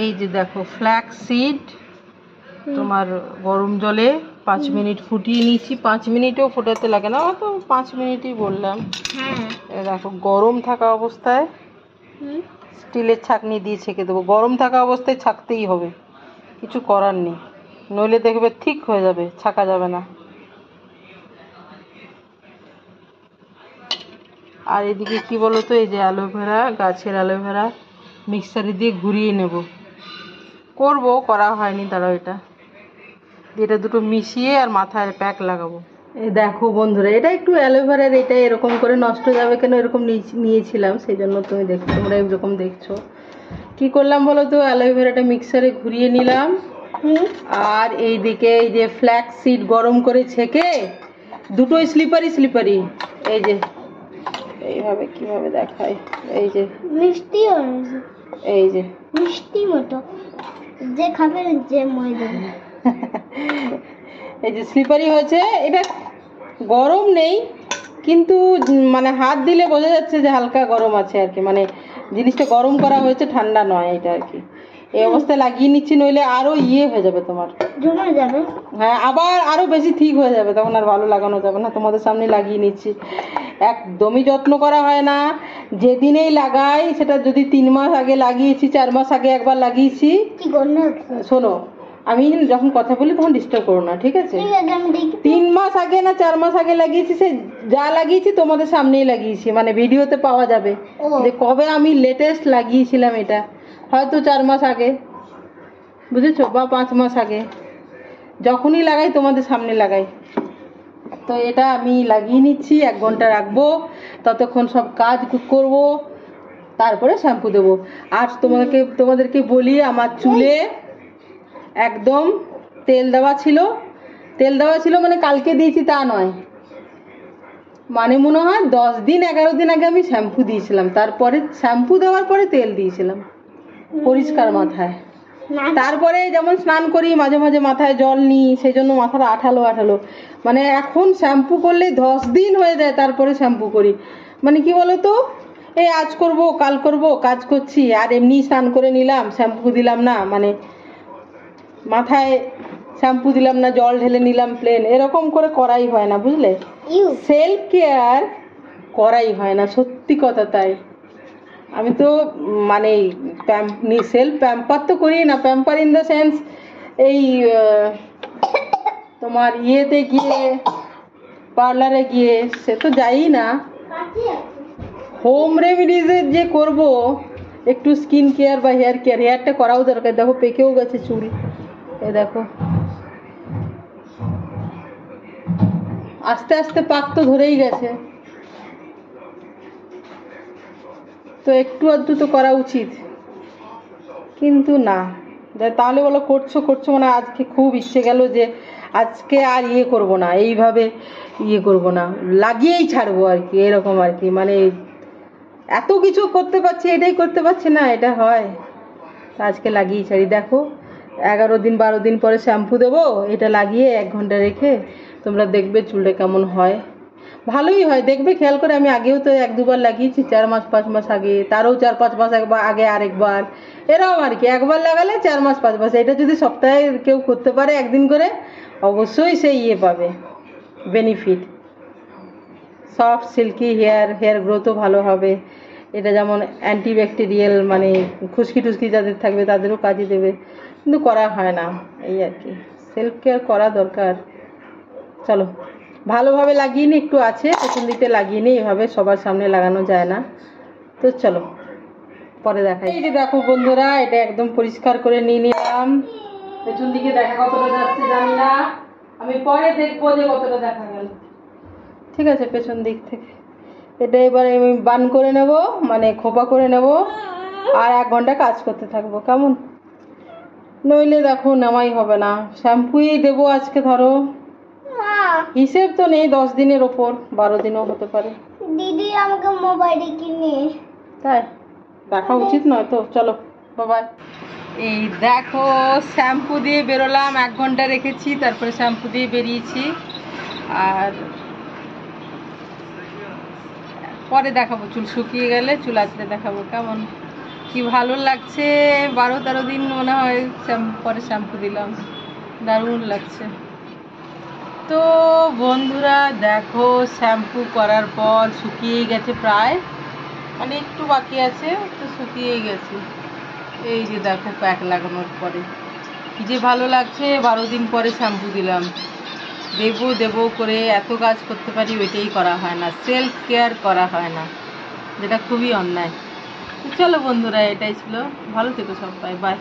এই যে দেখো ফ্ল্যাক্স সিড তোমার গরম জলে 5 মিনিট ফুটিয়ে নিয়েছি। 5 মিনিটও ফোটাতে লাগে না, তো 5 মিনিটই বললাম। দেখো গরম থাকা অবস্থায় স্টিলের ছাঁকনি দিয়ে ছেঁকে দেবো। গরম থাকা অবস্থায় ছাঁকতেই হবে, কিছু করার নেই, নইলে দেখবে ঠিক হয়ে যাবে, ছাঁকা যাবে না। আর এদিকে কি বলতো, এই যে অ্যালোভেরা, গাছের অ্যালোভেরা মিক্সারে দিয়ে ঘুরিয়ে নেব, করা হয়নি, দাঁড়াও এটা দুটো মিশিয়ে আর মাথায় প্যাক লাগাবো। এই দেখো বন্ধুরা, এটা একটু অ্যালোভেরার, এটা এরকম করে নষ্ট যাবে কেন, এরকম নিয়েছিলাম, সেই জন্য তোমরা এরকম দেখছো। কি করলাম বলো তো, অ্যালোভেরাটা মিক্সারে ঘুরিয়ে নিলাম, আর এইদিকে এই যে ফ্ল্যাক্স সিড গরম করে ছেঁকে দুটোই স্লিপারি, এই যে এইভাবে কিভাবে দেখায়, এই যে মিষ্টি, এই যে মিষ্টি মতো যে খাবে যে ময়দা এই যে স্লিপারি হয়েছে। এটা গরম নেই, কিন্তু মানে হাত দিলে বোঝা যাচ্ছে যে হালকা গরম আছে আর কি, মানে জিনিসটা গরম করা হয়েছে, ঠান্ডা নয় এটা আর কি। এই অবস্থায় লাগিয়ে নিচ্ছি, নইলে আরো হয়ে যাবে, তোমার জমে যাবে। হ্যাঁ, আবার আরো বেশি ঠিক হয়ে যাবে, তখন আর ভালো লাগানো যাবে না। তোমাদের সামনে লাগিয়ে নিচ্ছি, একদমই যত্ন করা হয় না, যেদিনেই লাগাই সেটা যদি 3 মাস আগে লাগিয়েছি, 4 মাস আগে একবার লাগিয়েছি। শোনো, আমি যখন কথা বলি তখন ডিস্টার্ব করো না, ঠিক আছে? 3 মাস আগে না 4 মাস আগে লাগিয়েছি, সে যা লাগিয়েছি তোমাদের সামনেই লাগিয়েছি, মানে ভিডিওতে পাওয়া যাবে যে কবে আমি লেটেস্ট লাগিয়েছিলাম। এটা হয়তো 4 মাস আগে, বুঝেছো, বা 5 মাস আগে, যখনই লাগাই তোমাদের সামনে লাগাই। তো এটা আমি লাগিয়ে নিচ্ছি, 1 ঘন্টা রাখবো, ততক্ষণ সব কাজ করব, তারপরে শ্যাম্পু দেবো। আর তোমাদেরকে বলি, আমার চুলে একদম তেল দেওয়া ছিল, মানে কালকে দিয়েছি তা নয়, মানে মনে হয় 10 দিন 11 দিন আগে আমি শ্যাম্পু দিয়েছিলাম, তারপরে শ্যাম্পু দেওয়ার পরে তেল দিয়েছিলাম পরিষ্কার মাথায়। তারপরে যেমন স্নান করি, মাঝে মাঝে মাথায় জল নিই, সেই জন্য মাথাটা আঠালো, মানে এখন শ্যাম্পু করলে 10 দিন হয়ে যায়, তারপরে শ্যাম্পু করি। মানে কি বলতো, এই আজ করব কাল করব, কাজ করছি, আর এমনি স্নান করে নিলাম, শ্যাম্পু দিলাম না, মানে মাথায় শ্যাম্পু দিলাম না, জল ঢেলে নিলাম প্লেন, এরকম করে করাই হয় না, বুঝলে? সেলফ কেয়ার করাই হয় না, সত্যি কথা। তাই আমি তো মানে সেলফ প্যাম্পার তো করি না, প্যাম্পার ইন দ্য সেন্স এই তোমার ইয়েতে গিয়ে, পার্লারে গিয়ে সে তো যাই না, হোম রেমেডিজের যে করব, একটু স্কিন কেয়ার বা হেয়ার কেয়ার, হেয়ারটা করাও দরকার। দেখো পেকেও গেছে চুল, এ দেখো আস্তে আস্তে পাক তো ধরেই গেছে, তো একটু আধটু তো করা উচিত, কিন্তু না। তাহলে বলো করছো মানে আজকে খুব ইচ্ছে গেল যে আজকে আর করব না, এইভাবে করব না, লাগিয়েই ছাড়বো আর কি, এরকম আর কি। মানে এত কিছু করতে পারছি, এটাই করতে পারছি না, এটা হয়, আজকে লাগিয়েই ছাড়ি। দেখো 11 দিন 12 দিন পরে শ্যাম্পু দেবো, এটা লাগিয়ে 1 ঘন্টা রেখে তোমরা দেখবে চুলটা কেমন হয়, ভালোই হয়, দেখবে খেয়াল করে। আমি আগেও তো 1-2 বার লাগিয়েছি, 4 মাস 5 মাস আগে, তারও 4-5 মাস আগে আরেকবার, এরকম আর কি। একবার লাগালে 4 মাস 5 মাস, এটা যদি সপ্তাহে কেউ করতে পারে একদিন করে, অবশ্যই সে পাবে বেনিফিট। সফট সিল্কি হেয়ার গ্রোথও ভালো হবে। এটা যেমন অ্যান্টিব্যাকটেরিয়াল, মানে খুশকি টুসকি যাদের থাকবে তাদেরও কাজে দেবে, কিন্তু করা হয় না, এই আর কি। সেলফ কেয়ার করা দরকার। চলো ভালোভাবে লাগিয়ে নি, একটু আছে পেছন দিকটা লাগিয়ে নি, এভাবে সবার সামনে লাগানো যায় না, তো চলো পরে দেখাই। এই যে দেখো বন্ধুরা, এটা একদম পরিষ্কার করে নিয়ে নিলাম, পেছন দিকে দেখা কতটা যাচ্ছে জানি না, আমি পরে দেখবো যে কতটা দেখা গেল। ঠিক আছে, পেছন দিক থেকে এটা এবারে আমি বান করে নেব, মানে খোপা করে নেব, আর 1 ঘন্টা কাজ করতে থাকবো, কেমন? নইলে দেখো নামাই হবে না। শ্যাম্পুই দেবো আজকে, ধরো হিসেব তো নেই, 10 দিনের ওপর, 12 দিনও হতে পারে। দিদি আমাকে মোবাইল কিনে, তাই দেখা উচিত নয় তো। চলো বাবাই। এই দেখো শ্যাম্পু দিয়ে বেরোলাম, 1 ঘন্টা রেখেছি, তারপরে শ্যাম্পু দিয়ে বেরিয়েছি, আর পরে দেখাবো চুল শুকিয়ে গেলে, চুল আঁচড়ে দেখাবো, কেমন? কি ভালো লাগছে, 12-13 দিন মনে হয় পরে শ্যাম্পু দিলাম, দারুণ লাগছে। তো বন্ধুরা দেখো, শ্যাম্পু করার পর শুকিয়ে গেছে প্রায়, মানে একটু বাকি আছে, তো শুকিয়ে গেছে। এই যে দেখো প্যাক লাগানোর পরে কি যে ভালো লাগছে। 12 দিন পরে শ্যাম্পু দিলাম। দেবো করে এত কাজ করতে পারি, ওইটাই করা হয় না, সেলফ কেয়ার করা হয় না, যেটা খুবই অন্যায়। চলো বন্ধুরা, এটাই ছিল। ভালো থেকো সবাই, বাই।